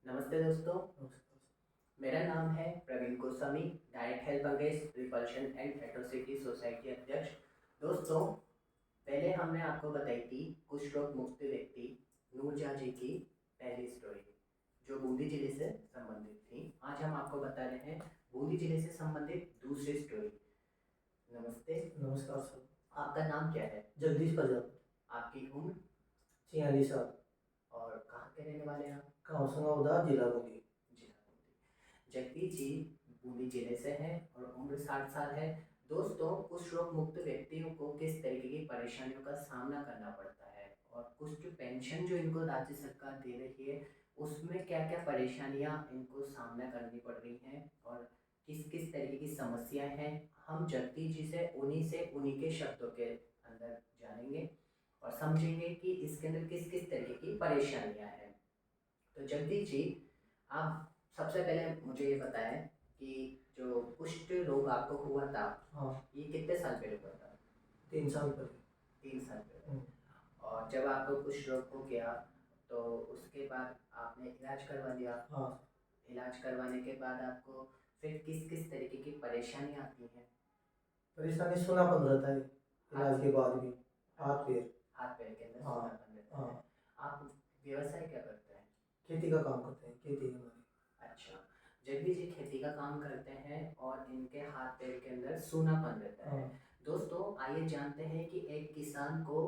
नमस्ते दोस्तों। मेरा नाम है Praveen Goswami, direct help against repulsion and atrocity society अध्यक्ष। दोस्तों, पहले हमने आपको बताई थी कुष्ठ रोग मुक्त व्यक्ति नूरजहाँ जी की पहली स्टोरी, जो बूंदी जिले से संबंधित थी। आज हम आपको बता रहे हैं बूंदी जिले से संबंधित दूसरी स्टोरी। नमस्ते। नमस्कार सर। आपका नाम क्या है? जगदीश प्रजापति। आपकी उम्र? 46 साल। और कहाँ के रहने वाले हैं आप? गाँव संगावदा, जिला बूंदी। जगदीश जी बूंदी जिले से हैं और उम्र 60 साल है। दोस्तों, कुष्ठ रोग मुक्त व्यक्तियों को किस तरीके की परेशानियों का सामना करना पड़ता है और कुष्ठ पेंशन जो इनको राज्य सरकार दे रही है उसमें क्या क्या परेशानियां इनको सामना करनी पड़ रही हैं और किस किस तरीके की समस्याएं हैं, हम जगदीश जी से उन्हीं के शब्दों के अंदर जानेंगे और समझेंगे कि इसके अंदर किस किस तरीके की परेशानियां हैं। तो जगदीश जी, आप सबसे पहले मुझे ये बताएं कि जो कुष्ठ रोग आपको हुआ था, हाँ, ये कितने साल पहले हुआ था? 3 साल पहले। 3 साल पहले। और जब आपको कुष्ठ रोग हो गया तो उसके बाद आपने इलाज करवा लिया। हाँ, इलाज करवाने के बाद आपको फिर किस किस तरीके की परेशानी आती हैं? परेशानी सुनापन रहता है इलाज के बाद भी। हाथ पैर। हाथ पैर के अंदर हाँ, सूनापन रहता है। हाँ। आप व्यवसाय क्या करते हैं? खेती का काम करते हैं, खेती हमारी। अच्छा, जगदीश जी खेती का काम करते हैं और इनके हाथ पैर के अंदर सूनापन रहता है। हाँ। दोस्तों, आइए जानते हैं कि एक किसान को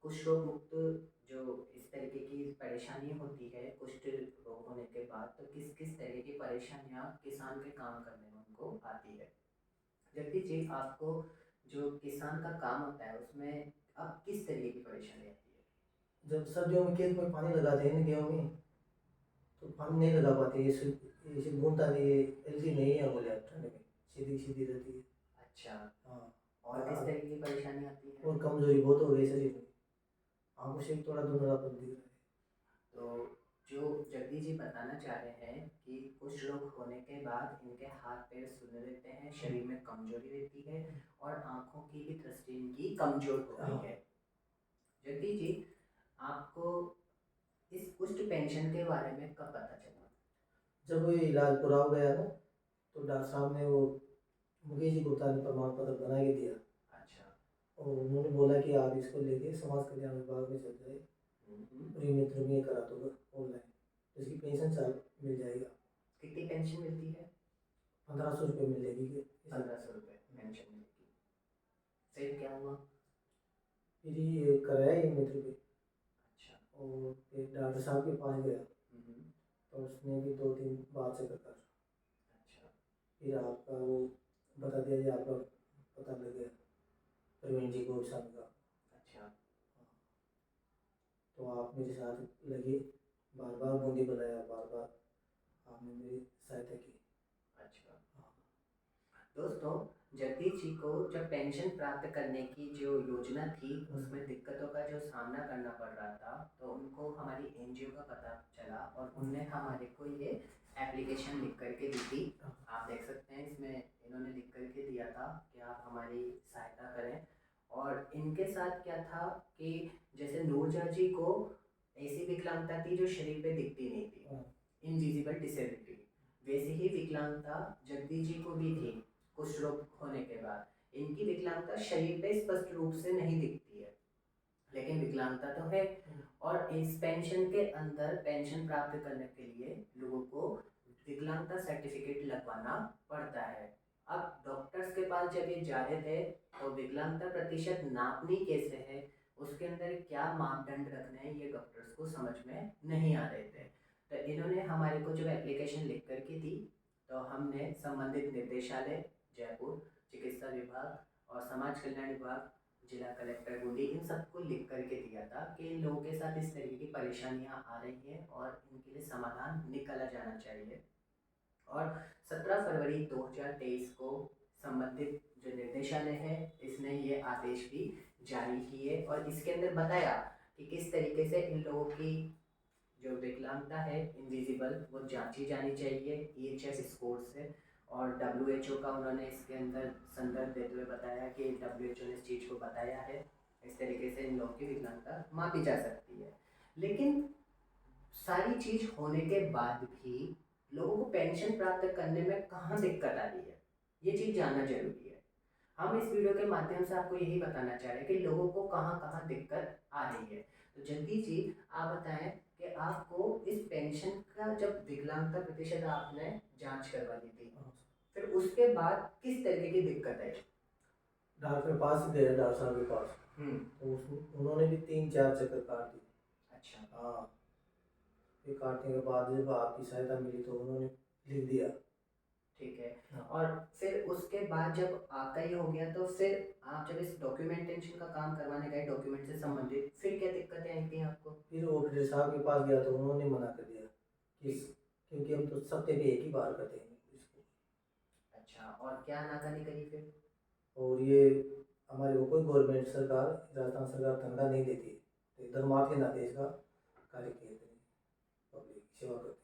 कुष्ठ रोग मुक्त जो इस तरीके की परेशानी होती है कुष्ठ रोग होने के बाद, तो किस किस तरह की परेशानियां किसान के काम करने में उनको आती है। जगदीश जी, आपको जो किसान का काम होता है उसमें अब किस तरीके की परेशानी आती है? जब सर्दियों में खेत में पानी लगाते हैं ना गेहूँ में, तो पानी नहीं लगा पाते। ऐसे बूंदता नहीं है, एलजी नहीं है बोले ठंड में, सीधी सीधी रहती है। अच्छा, हाँ। और किस तरीके की परेशानी आती है? और कमजोरी बहुत हो गई शरीर में, आंखों से थोड़ा धुंधलापन दिख रहा है। तो जो जगदीश जी बताना चाह रहे हैं कि कुष्ठ रोग होने के बाद इनके हाथ पैर सूने रहते हैं, शरीर में कमजोरी रहती है और आंखों की भी दृष्टि इनकी कमजोर हो गई है। जगदीश जी, आपको इस कुष्ठ पेंशन के बारे में कब पता चला? जब वो इलाज पूरा हो गया ना, तो डॉक्टर साहब ने वो मुकेश जी गुप्ता ने प्रमाण पत्र बना के दिया। अच्छा। और उन्होंने बोला कि आप इसको लेके समाज कल्याण विभाग में चल जाए, प्री मित्र में करा दो ऑनलाइन, इसकी पेंशन चाल मिल जाएगा। कितनी पेंशन मिलती है? 1500 रुपये मिलेगी। 1500 रुपये पेंशन मिलेगी। फिर क्या हुआ? फिर ये कराया ये मित्र पे। अच्छा। और फिर डॉक्टर साहब के पास गया, तो उसने भी 2-3 बार चेक कर। अच्छा। फिर आपका वो बता दिया कि आपका पता लग गया प्रवीण जी को साहब का। अच्छा। तो आप मेरे साथ लगे, बार बार बूंदी बनाया, बार बार आपने मेरी सहायता की। अच्छा। दोस्तों, जगदीश जी को जब पेंशन प्राप्त करने की जो योजना थी उसमें दिक्कतों का जो सामना करना पड़ रहा था, तो उनको हमारी एनजीओ का पता चला और उनने हमारे को ये एप्लीकेशन लिख करके दी थी। आप देख सकते हैं, इसमें इन्होंने लिख करके दिया था कि आप हमारी सहायता करें। और इनके साथ क्या था कि जैसे नूरजहाँ जी को ऐसी विकलांगता थी जो शरीर पे दिखती नहीं थी, इनविजिबल डिसेबिलिटी, वैसे ही विकलांगता जगदीश जी को भी थी। कुष्ठ रोग होने के बाद इनकी विकलांगता शरीर पे स्पष्ट रूप से नहीं दिखती है, लेकिन विकलांगता तो है। और इस पेंशन के अंदर पेंशन प्राप्त करने के लिए लोगों को विकलांगता सर्टिफिकेट लगवाना पड़ता है। अब डॉक्टर्स के पास जब ये जा रहे थे तो विकलांगता प्रतिशत नापनी कैसे है, उसके अंदर क्या मापदंड रखने हैं, ये डॉक्टर्स को समझ में नहीं आ रहे थे। तो इन्होंने हमारे को जब एप्लीकेशन लिख करके दी, तो हमने संबंधित निर्देशालय जयपुर, चिकित्सा विभाग और समाज कल्याण विभाग, जिला कलेक्टर बूंदी, इन सबको लिख करके दिया था कि इन लोगों के साथ इस तरीके की परेशानियां आ रही हैं और इनके लिए समाधान निकाला जाना चाहिए। और 17 फरवरी 2023 को संबंधित जो निर्देशालय है इसने ये आदेश भी जारी किए और इसके अंदर बताया कि किस तरीके से इन लोगों की जो विकलांगता है इनविजिबल वो जांची जानी चाहिए EHS स्कोर से। और WHO का उन्होंने इसके अंदर संदर्भ देते हुए बताया कि WHO ने इस चीज़ को बताया है, इस तरीके से इन लोगों की विकलांगता मापी जा सकती है। लेकिन सारी चीज होने के बाद भी लोगों को पेंशन प्राप्त करने में कहाँ दिक्कत आ रही है, ये चीज जानना जरूरी है। हम इस वीडियो के माध्यम से आपको यही बताना चाह रहे हैं कि लोगों को कहाँ कहाँ दिक्कत आ रही है। तो जगदीश जी, आप बताएं कि आपको इस पेंशन का जब विकलांगता प्रतिशत आपने जांच करवा दी थी, हाँ। फिर उसके बाद किस तरीके की दिक्कत आई? डॉक्टर के पास ही गए, डॉक्टर साहब के पास। तो उन्होंने भी 3-4 चक्कर काट दिए। अच्छा। हाँ, फिर काटने के बाद जब आपकी सहायता मिली तो उन्होंने लिख दिया। ठीक है। हाँ। और फिर उसके बाद जब आपका ये हो गया तो फिर आप जब इस डॉक्यूमेंटेशन का काम करवाने गए डॉक्यूमेंट से संबंधित, फिर क्या दिक्कतें आई थी आपको? फिर ऑडिटर साहब के पास गया तो उन्होंने मना कर दिया कि क्योंकि हम तो सप्ते पे एक ही बार करते हैं इसको। अच्छा, और क्या नाकानी करी फिर? और ये हमारे को कोई गवर्नमेंट सरकार, राजस्थान सरकार तनख्वाह नहीं देती है, तो धर्मार्थ के नाते इसका कार्य किए थे, पब्लिक सेवा करते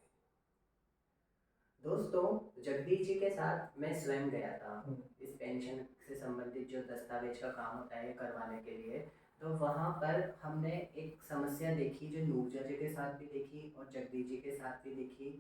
दोस्तों, जगदीश जी के साथ मैं स्वयं गया था हैं। इस पेंशन से संबंधित जो दस्तावेज का काम होता है करवाने के लिए। तो वहाँ पर हमने एक समस्या देखी जो नूरजा जी के साथ भी देखी और जगदीश जी के साथ भी देखी,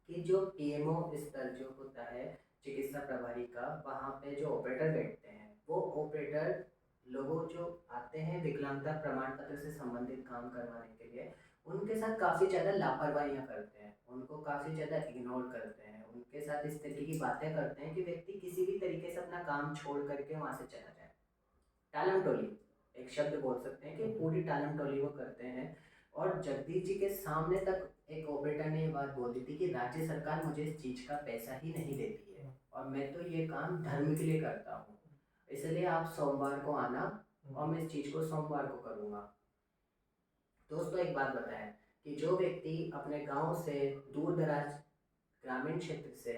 कि जो पीएमओ स्तर जो होता है चिकित्सा प्रभारी का, वहाँ पे जो ऑपरेटर बैठते हैं वो ऑपरेटर लोगों जो आते हैं विकलांगता प्रमाण पत्र से संबंधित काम करवाने के लिए, उनके साथ काफ़ी ज़्यादा लापरवाहियाँ करते हैं, उनको काफ़ी ज़्यादा इग्नोर करते हैं, उनके साथ इस तरीके की बातें करते हैं कि व्यक्ति किसी भी तरीके से अपना काम छोड़ करके वहाँ से चला जाए। टालम टोली एक शब्द बोल सकते हैं कि पूरी टालम टोली वो करते हैं। और जगदीश जी के सामने तक एक ऑपरेटर ने ये बात बोल दी थी कि राज्य सरकार मुझे इस चीज़ का पैसा ही नहीं देती है और मैं तो ये काम धर्म के लिए करता हूँ, इसलिए आप सोमवार को आना और मैं इस चीज़ को सोमवार को करूँगा। दोस्तों, एक बात बताएं कि जो व्यक्ति अपने गांव से दूर दराज ग्रामीण क्षेत्र से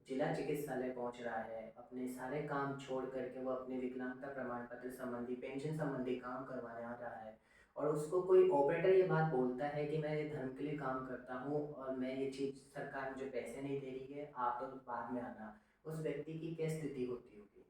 जिला चिकित्सालय पहुंच रहा है, अपने सारे काम छोड़ करके वो अपने विकलांगता प्रमाण पत्र संबंधी पेंशन संबंधी काम करवाने आ रहा है और उसको कोई ऑपरेटर ये बात बोलता है कि मैं ये धर्म के लिए काम करता हूँ और मैं ये चीज़ सरकार मुझे पैसे नहीं दे रही है, आप तो बाद में आना, उस व्यक्ति की क्या स्थिति होती होगी?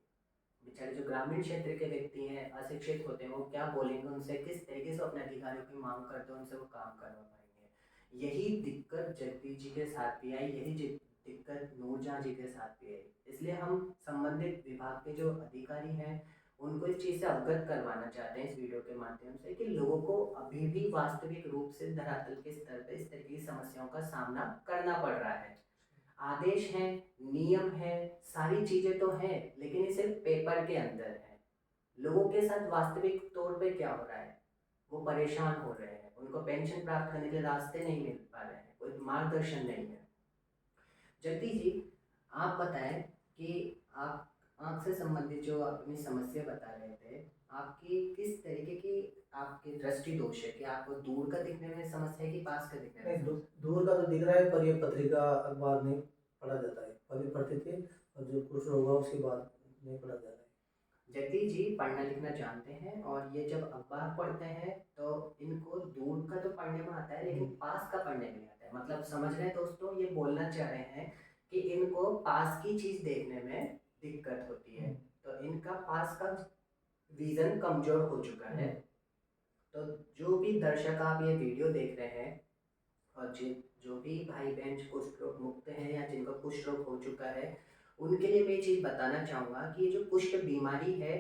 बेचारे जो ग्रामीण क्षेत्र के व्यक्ति हैं, अशिक्षित होते हैं, वो क्या बोलेंगे, उनसे किस तरीके से अपने अधिकारियों की मांग करते हैं, उनसे वो काम करवा पाएंगे? यही दिक्कत जगदीश जी के साथ भी आई, यही दिक्कत नूरजहां जी के साथ भी आई। इसलिए हम संबंधित विभाग के जो अधिकारी हैं उनको इस चीज़ से अवगत करवाना चाहते हैं इस वीडियो के माध्यम से कि लोगों को अभी भी वास्तविक रूप से धरातल के स्तर पर इस तरह की समस्याओं का सामना करना पड़ रहा है। आदेश हैं, नियम है, सारी चीजें तो हैं, लेकिन ये सिर्फ पेपर के अंदर है। लोगों के साथ वास्तविक तौर पे क्या हो रहा है? वो परेशान हो रहे हैं, उनको पेंशन प्राप्त करने के रास्ते नहीं मिल पा रहे हैं, कोई मार्गदर्शन नहीं है। जगदीश जी, आप बताएं कि आप आँख से संबंधित जो अपनी समस्या बता रहे थे, आपकी किस तरीके की आपकी दृष्टि दोष है, कि आपको दूर का दिखने में समस्या है कि पास का दिखने में नहीं, समस्या? दूर का तो दिख रहा है, पर ये पत्रिका अखबार नहीं पढ़ा जाता है, पहले पढ़ते थे और जो कुछ होगा उसके बाद नहीं पढ़ा जा रहा है। जगदीश जी पढ़ना लिखना जानते हैं और ये जब अखबार पढ़ते हैं तो इनको दूर का तो पढ़ने में आता है लेकिन पास का पढ़ने में नहीं आता है। मतलब समझ रहे हैं दोस्तों, ये बोलना चाह रहे हैं कि इनको पास की चीज़ देखने में दिक्कत होती है, तो इनका पास का विज़न कमज़ोर हो चुका है। तो जो भी दर्शक आप ये वीडियो देख रहे हैं और जो भी भाई बहन कुष्ठ रोग मुक्त हैं या जिनका कुष्ठ रोग हो चुका है, उनके लिए मैं ये चीज़ बताना चाहूँगा कि ये जो कुष्ठ बीमारी है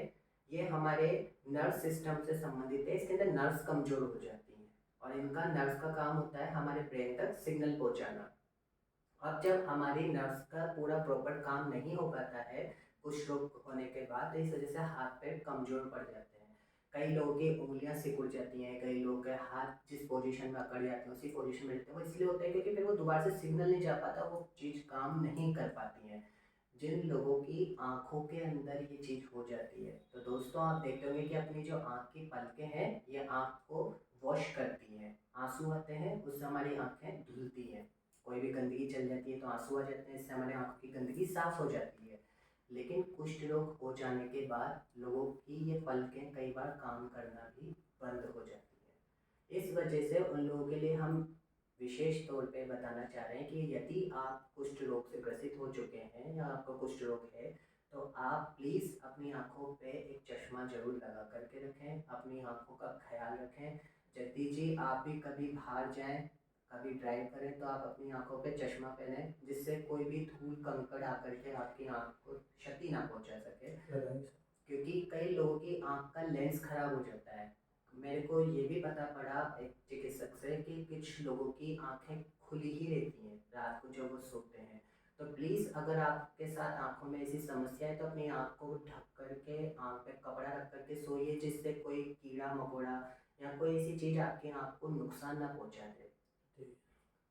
ये हमारे नर्व सिस्टम से संबंधित है। इसके अंदर नर्व्स कमज़ोर हो जाती हैं और इनका नर्व्स का काम होता है हमारे ब्रेन तक सिग्नल पहुँचाना। अब जब हमारी नर्व्स का पूरा प्रॉपर काम नहीं हो पाता है कुष्ठ रोग होने के बाद, तो इस वजह से हाथ पैर कमज़ोर पड़ जाते हैं। कई लोगों की उंगलियां सिकुड़ जाती हैं, कई लोगों के हाथ जिस पोजीशन में अकड़ जाते हैं उसी पोजीशन में रहते हैं। वो इसलिए होता है क्योंकि फिर वो दोबारा से सिग्नल नहीं जा पाता, वो चीज़ काम नहीं कर पाती है। जिन लोगों की आंखों के अंदर ये चीज़ हो जाती है, तो दोस्तों आप देखते होंगे कि अपनी जो आंख की पलकें हैं ये आंख को वॉश करती हैं। आंसू आते हैं उससे हमारी आंखें धुलती हैं, कोई भी गंदगी चल जाती है तो आंसू आ जाते हैं, इससे हमारे आंखों की गंदगी साफ हो जाती है। लेकिन कुष्ठ रोग हो जाने के बाद लोगों की ये पलकें कई बार काम करना भी बंद हो जाती है। इस वजह से उन लोगों के लिए हम विशेष तौर पे बताना चाह रहे हैं कि यदि आप कुष्ठ रोग से ग्रसित हो चुके हैं या आपको कुष्ठ रोग है तो आप प्लीज़ अपनी आंखों पे एक चश्मा जरूर लगा करके रखें, अपनी आंखों का ख्याल रखें। जगदीश जी, आप भी कभी बाहर जाएं कभी ड्राइव करें तो आप अपनी आंखों पे चश्मा पहने, जिससे कोई भी धूल कंकड़ आकर के आपकी आंख को क्षति ना पहुंचा सके। लगाएंगे सर। क्योंकि कई लोगों की आंख का लेंस खराब हो जाता है। मेरे को ये भी पता पड़ा एक चिकित्सक से कि कुछ लोगों की आंखें खुली ही रहती हैं रात को जब वो सोते हैं। तो प्लीज़ अगर आपके साथ आंखों में ऐसी समस्या है तो अपनी आंख को ढक करके आंख पे कपड़ा रख करके सोइए, जिससे कोई कीड़ा मकोड़ा या कोई ऐसी चीज़ आपकी आंख को नुकसान ना पहुंचा दे। ठीक।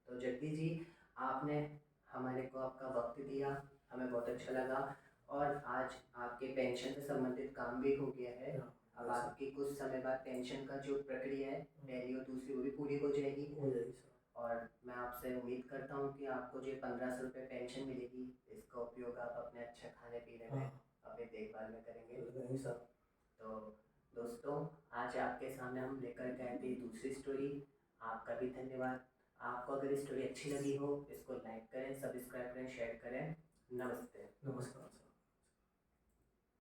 तो जगदीश जी, आपने हमारे को आपका वक्त दिया, हमें बहुत अच्छा लगा। और आज आपके पेंशन से संबंधित काम भी हो गया है। अब आपकी कुछ समय बाद पेंशन का जो प्रक्रिया है, पहली और दूसरी, वो भी पूरी हो जाएगी। हो जाएगी सर। और मैं आपसे उम्मीद करता हूँ कि आपको जो 1500 रुपये पेंशन मिलेगी, इसका उपयोग आप अपने अच्छे खाने पीने में, अपनी देखभाल में करेंगे। लगाएंगे सर। तो दोस्तों, आज आपके सामने हम लेकर के आए थे दूसरी स्टोरी। आपका भी धन्यवाद। आपको अगर स्टोरी अच्छी लगी हो, इसको लाइक करें, सब्सक्राइब करें, शेयर करें। नमस्ते। नमस्कार।